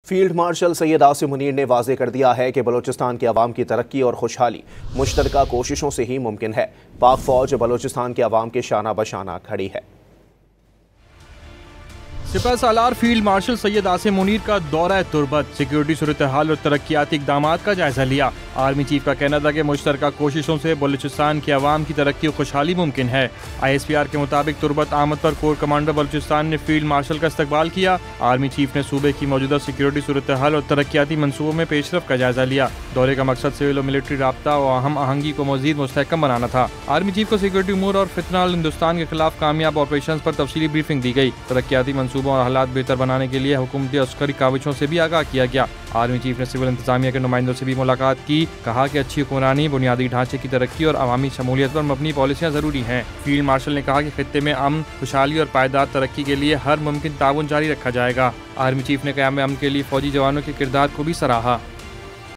Field marshal Syed Asim Munir ने वाज़ेह कर दिया है कि बलूचिस्तान की आवाम की तरक्की और खुशहाली मुश्तरका कोशिशों से ही मुमकिन है। पाक फौज बलूचिस्तान के आवाम के शाना बशाना खड़ी है। सिपह सालार फील्ड मार्शल सैयद आसिम मुनीर का दौरा तुर्बत, सिक्योरिटी सूरत हाल और तरक्याती इक़दाम का जायजा लिया। आर्मी चीफ का कहना था कि मुश्तरका कोशिशों से बलूचिस्तान की आवाम की तरक्की और खुशहाली मुमकिन है। ISPR के मुताबिक तुर्बत आमद पर कोर कमांडर बलूचिस्तान ने फील्ड मार्शल का इस्तकबाल किया। आर्मी चीफ ने सूबे की मौजूदा सिक्योरिटी सूरत हाल और तरक्याती मनसूबों में पेशरफ का जायजा लिया। दौरे का मकसद सिविल और मिलिट्री राब्ता और अहम आहंगी को मज़ीद मुस्तहकम बनाना था। आर्मी चीफ को सिक्योरिटी उमूर और फितनाल हिंदुस्तान के खिलाफ कामयाब ऑपरेशन पर तफसीली ब्रीफिंग दी गई। तरक्याती मनसूबों और हालात बेहतर बनाने के लिए हुकूमती अस्करी काविशों से भी आगाह किया गया। आर्मी चीफ ने सिविल इंतजामिया के नुमाइंदों से भी मुलाकात की। कहा कि अच्छी हुक्मरानी, बुनियादी ढांचे की तरक्की और अवामी शमूलियत पर मबनी पॉलिसियाँ जरूरी हैं। फील्ड मार्शल ने कहा कि खित्ते में अमन, खुशहाली और पायदार तरक्की के लिए हर मुमकिन ताउन जारी रखा जाएगा। आर्मी चीफ ने क़याम अमन के लिए फौजी जवानों के किरदार को भी सराहा।